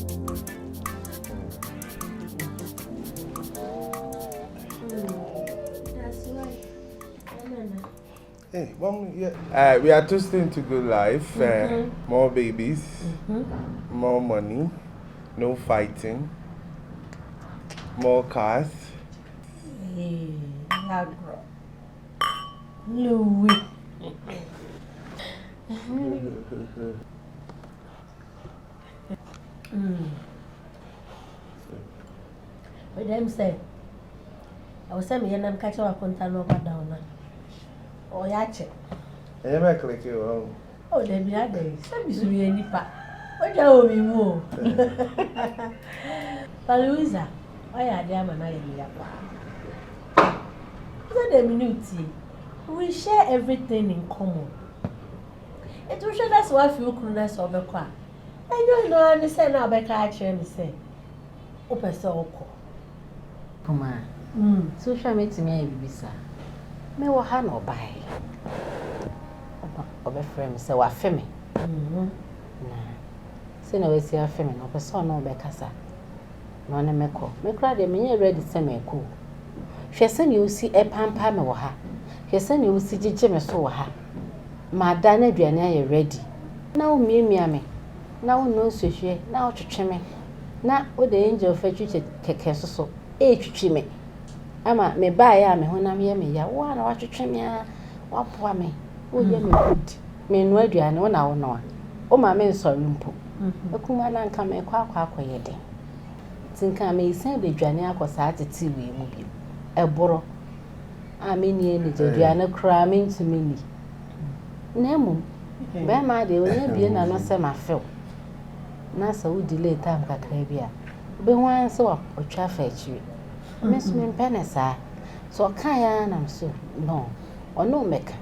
That's right. Hey, Mom, yeah. We are toasting to good life, more babies, more money, no fighting, more cars. Hey, Louis. But them say, I was saying, I'm catching a container over down. Oh, yache. I never click you. Oh, there be a day. Some is really pa. What do we move? But Louisa, why are there man? I am here. Is that a minute? We share everything in common. It will show us what you couldn't of the car. I don't know, I understand now, but I actually say, Open so. Come social media may be sir. Me wa ha no buy. Obefrem say wa femi. Na. Say na we see afemi no person no be kasa. No na meko. Me kra de me ready say me ko. Hwe say na usi epampa me wo ha. Hwe say na usi gige me so wo ha. Ma da na aduane aye ready. Na wo miemia me. Na wo no sohwe, na wo twetwe me. Na wo de angel fa twitwe keke so. Twitwi me. Ama me ba ya me honam ye me ya wa na wa twetwe me a wa poa me. Wo ye me good. Me no aduane wo na wo no a. O ma me nsori mpo. Ekuma na nka me kwa akoye den. Tinka me isan be aduane akosa atete we mu bi. Eboro. A me ni eni aduane kra me ntumi ni. Na emu. Be ma de onya bie na no se ma fel. Na sa wo delay time kakra bia. Be wan se wa otwa fa achiwe. Miss me penesa. So kan na so no. Ono meka.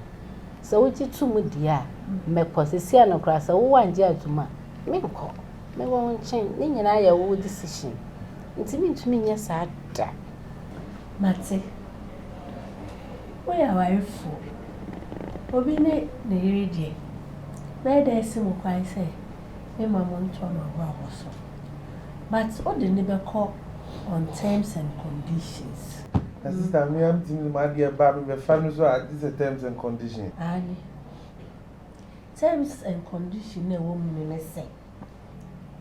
So wuti tumu dia mekọ sisi anokra sa wo wanje atuma. Me nkọ. Me wo nchen ni nyina ya wo decision. Ntimi ntumi nya sa da. Mate. Oya waifu. Obi ne yiri die. Be da esi mo kwai se. Me mama ntwa ma ho so. But o de ne be call on terms and conditions. Sister, me am thinking my dear baby, the family so these are terms and conditions. Aye. Terms and conditions na wo mu ne say.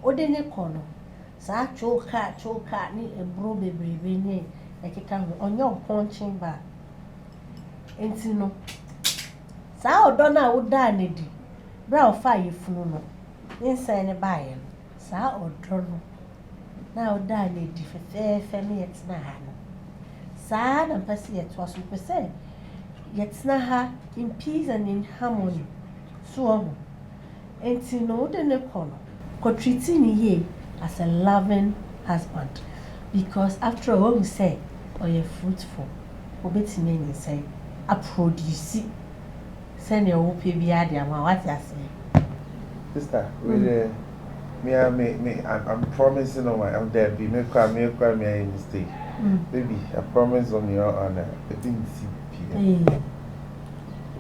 O de ne kono. Sa choka ni ebro bebrebe ni ekeka ho onyo ponchin ba. Enti no. Sa odo na wo da ne di. Bra o fa yefunu no. Inside ne bae no. Sa odo no. Na o da ne di fefe me yetina ha no. Sa na mpese yetwa so pese yetina ha in peace and in harmony. So ho. Enti no de ne kono. Ko treat ni ye as a loving husband, because after all we say or you're fruitful obetime ni say a produce send your wo pe bia dia ma what you say. Sister, I'm promising on my own there be me kwa me a mistake. Baby, I promise on your honor. I didn't see.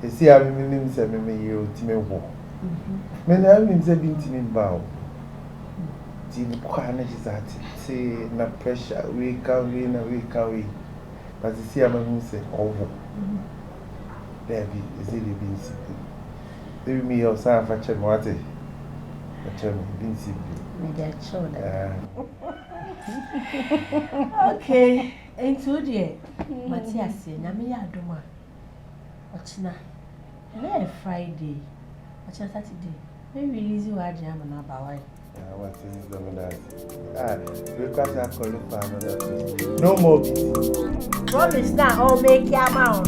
You see, I mean, say me you time wo. Me na me say bin time ba o. Ti kwa na jizati. Say na pressure we can we. But you see, I'm say over. There be is it bin see. Baby me your son for check what it. Check me bin see. Me get shoulder. Okay, into the Matthias, Namia Doma. Ochina. And Friday. Ochina Saturday. Maybe easy word jam and about what is that? Because I call it for another place. No more busy. Promise now, I'll make your amount.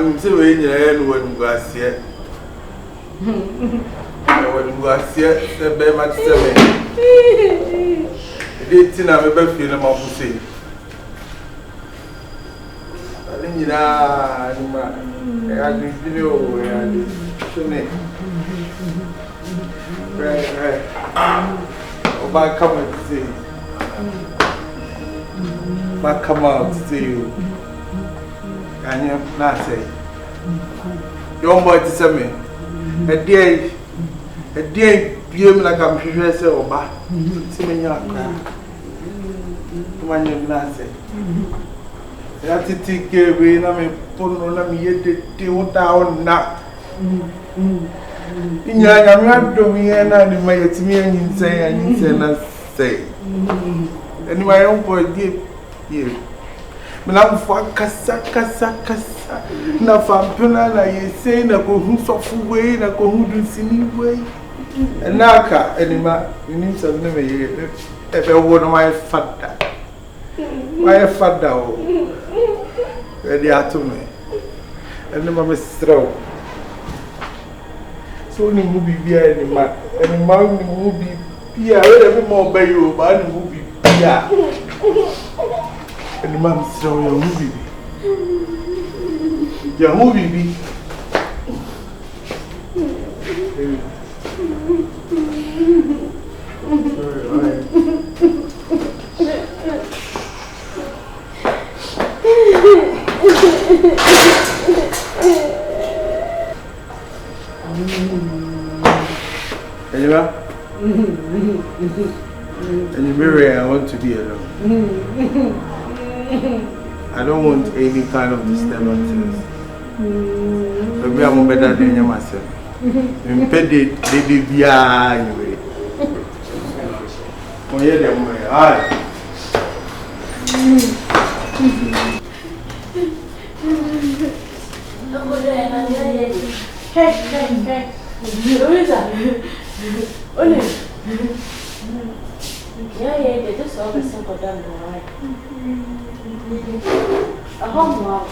I'm saying, you when you are here. When you are here, the very much 7. It's in a better feeling of say. I think you know, I think you know, right. Come and see. But come out to see you. And you not say. Your boy to say me. A day, you like I'm here, say, or back. See me, you're when you not say. That's it, take care of it. I mean, put on me yet, they won't down now. I'm not doing it, and I'm going to me and say, and you say, not say. And my own boy did. Mnafu kasa na fampuna na yese na kohusofu we na kohudu sini we enaka enima nim se na me ebe wo no my father o ready ato me enima me strow so ni mu bibia enima ni mu bibia we be mo bayo ba ni mu bibia and the mom said, "Your movie, your movie." And you marry, I want to be alone. I don't want any kind of disturbances. Maybe I'm better than you myself. I'm petty, they be anyway. Oh, yeah, they're my eye. Hey. Yeah, they just always simple down the line. A home walk.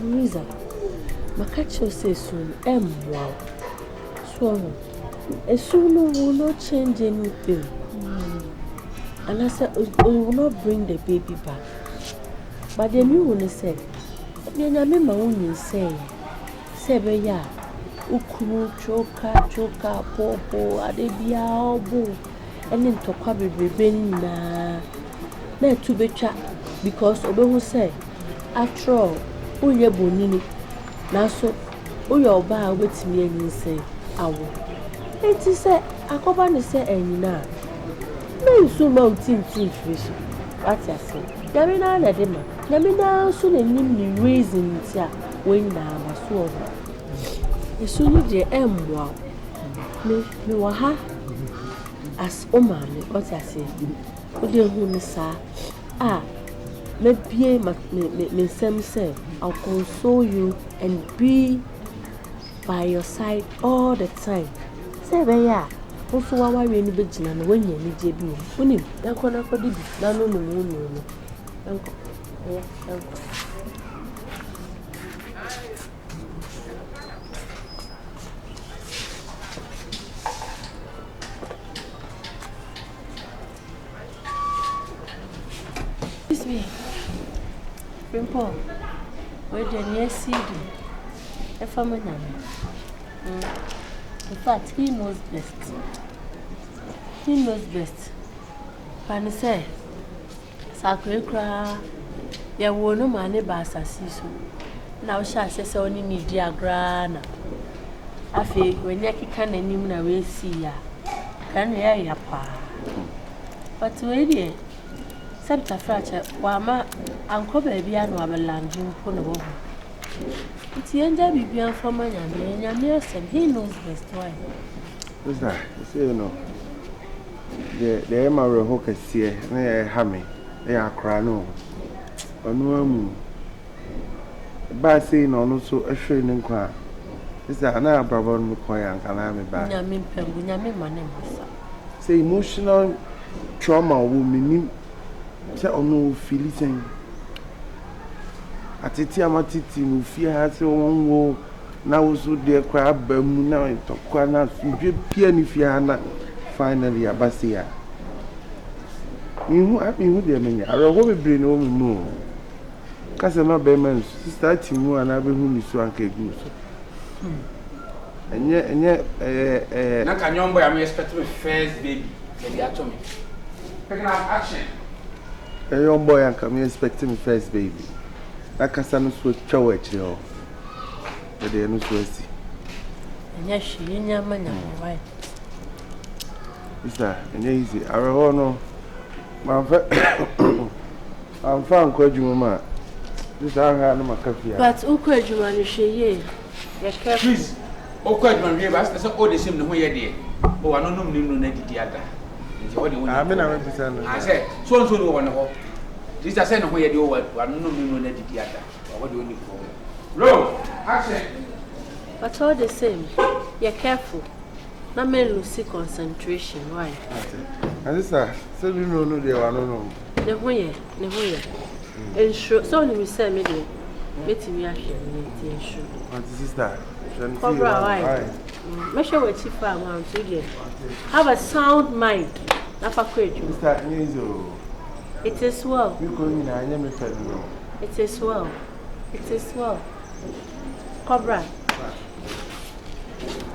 Louisa, my catch will say soon, wow. A soon will not change anything. And I said, we will not bring the baby back. But the new one said, I remember when you say, Sebeya, Ukuru, choka, popo, adebia, obo, and then to come with Rebena. There to be chat because Obe will say, after all, Uye Bonini, now so, Uya Oba with me and say, awo enti se akoba ne se enina no so mountain fish what you say yami na na de ma yami na so na nim ni reason ti a when na maso obo eso ni de emwa me wa ha as o ma me what you say o de hu ni sa me bie me sem say I'll console you and be by your side all the time. Say beya, ofu wa we ni begina no wanya ni je bi o. Unim, danko na ko dibi, na no. Danko. Danko. Excuse me. Pimpo. Where the near CD? A family. In fact, he knows best. He knows best. Can you say, Sacred, there were no money by Sassiso. Now, shall say so only dear grana. I feel when you can and you away see ya. Can you hear your pa? But wait, Santa Fracture, Wama, Uncle Baby, and Wabaland, you put a woman. It's the end of the from my and Asem. He knows best why. What's that? You know, the Emma Hoka see, hammy. ya akra no onu amu ba say no no so ehwe ne nkwa isa na abrabo no ko ya nkana me ba nya me pembu nya me mane masa say emotional trauma wo minim se onu feel sen atiti amatiti mu fie ha se wonwo na wo so de kwa abamu na tokwa na fie pia ni fie ha na finally abasia ihu de menya aroho bebre no mu kase ma be man sister timu ana be hu ni so anka egu so enye na ka nyombo ya me expect me first baby baby ato me picking up action young boy anka me expect me first baby na kasa no so twawo akire ho de no so asi nya shi nya manya why sister enye easy aroho no ma fa am fa anko adwuma ma sister ha no makafia but uko adwuma no hweye please okwa adwuma wie ba say all the same no ho ye de o wa no nom nim no na didi ada nti ho de woni me na me bisa no say so no wo no ho sister say no ho ye de o wa no nom nim no na didi ada ho de woni ko roll action but all the same you're careful na me lose concentration why and sister so you no de wa no ne ho ye ensure so ni say me de betimi ahwe ni ti ensure and sister cover why make sure we chief am am to get have a sound mind na fa kweju sister nizo it is well you go ni na anya me fa no it is well cover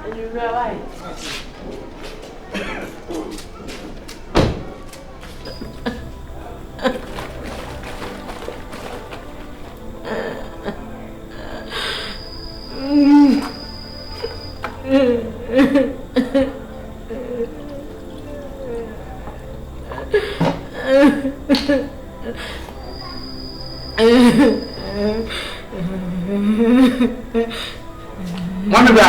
and you right Mano bra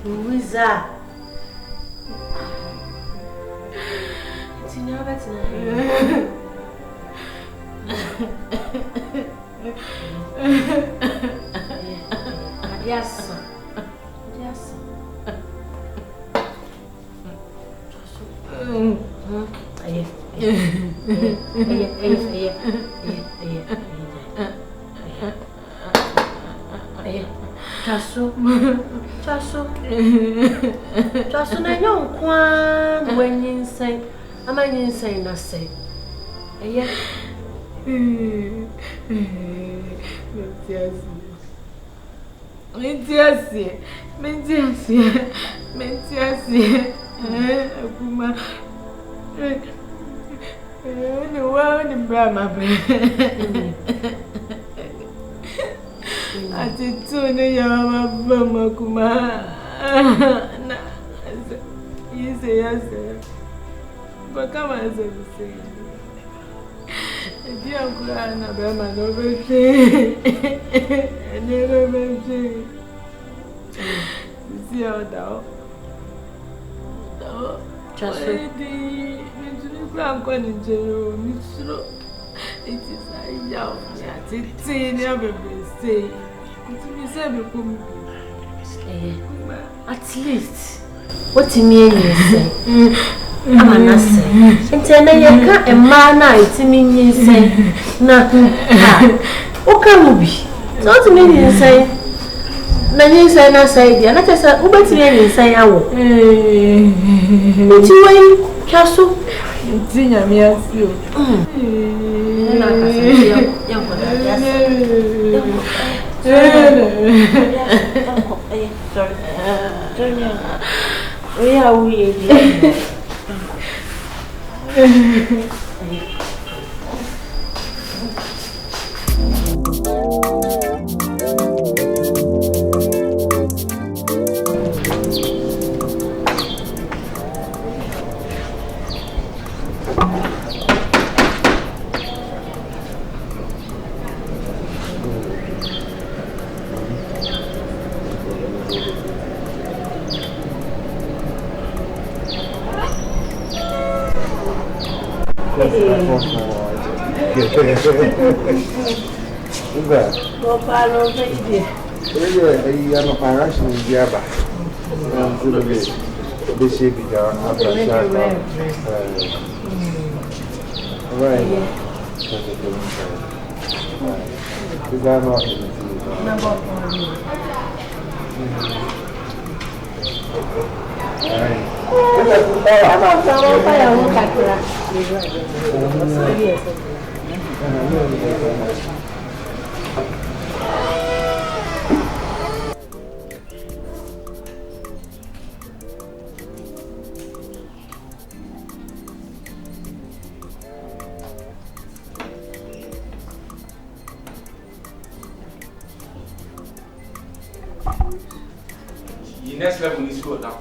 Louisa. It's in your bed Yes. Chaso na nyon kwan when you say am I insane na say Mentiasi akuma ni wa ni brama be ati tunu ya mama kuma na yese kwa kama azabise ndio kwa na brama no be ndio be si odao chaso di kwa kwa njero misro it is a yaw ya tini abebese kutimi se be kum at least what you mean say ama na say ntena yeka ema na itimi nyin say na o ka mu bi so what you mean say na nyin say na say dia na tesa ubetimi nyin say awo ti wai chaso tinya mi asio na kasi yanko da sorry We are we. Next level is good now.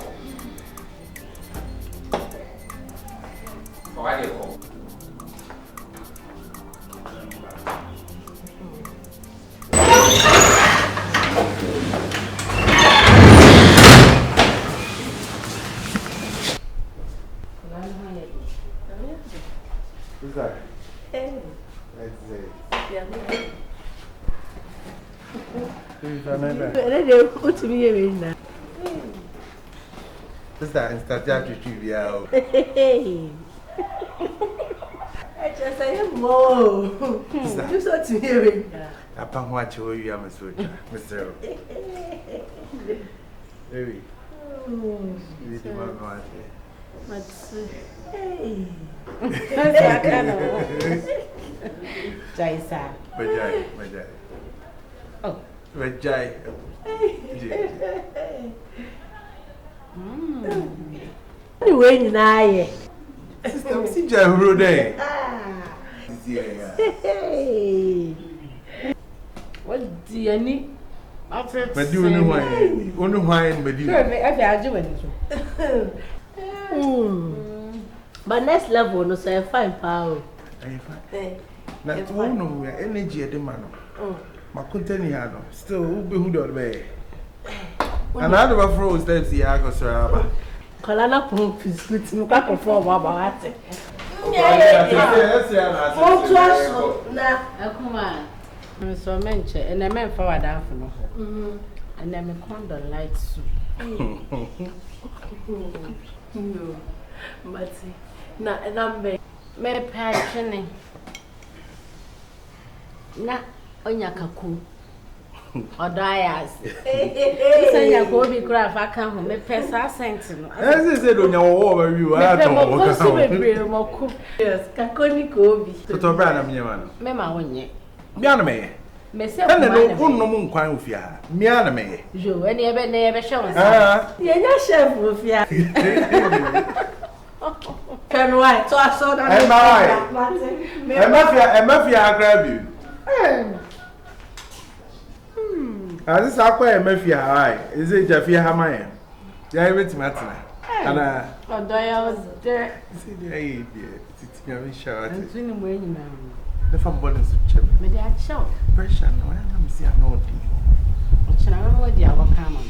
Why do you call? Who's that? Hey. Let's say. Yeah. Who's that? What's me now? Who's that? Insta trivia. Hey. I just say more. You saw to me. Upon what you are, Mr. Baby. Hey. Jaisa. Bajai. Oh. Bajai. Anyway, now, Sister, see Jahuro there. hey. What do you need? But you know why? Only why, but you. But next level, no, say fine power. Now, oh no, we are energy at the man. My content still, who be who don't be. And I never froze steps here, I go, sir. Colana pump is good to look up for Baba. Yes, Come on. So mention and I meant forward down for no. And then me condo light soup. No, but na number Me passion. Na onyakaku. Odayas. Sanya ko bi kura fa kan ho me pesa sentinel. As I said, on your over you, I don't know. Yes, kakoni ko bi. So to brand me man. Me ma wonye. Miana me. Me se ko no mun kwan ofia. Miana me. Jo, ene ebe na ebe hwe won sa. Ye nya chef ofia. Can why? So I saw that. Mafia grab you. As this aqua mafia high. Is it Jafia Hamaya? Yeah, it's Matina. And Odoya was there. See the idea. It's very short. And twin way now. The fun bodies of chip. Me dey show. Pressure no I'm see no deal. Ochina me mo dia go come on.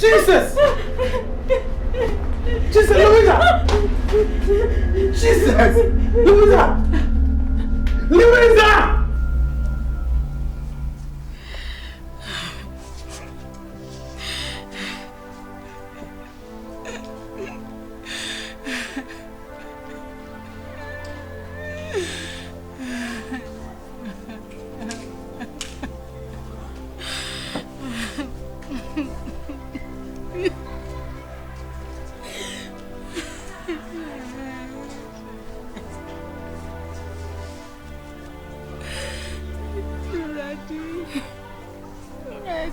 Jesus! Jesus, Louisa! Jesus! Louisa! Louisa!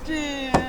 Ready.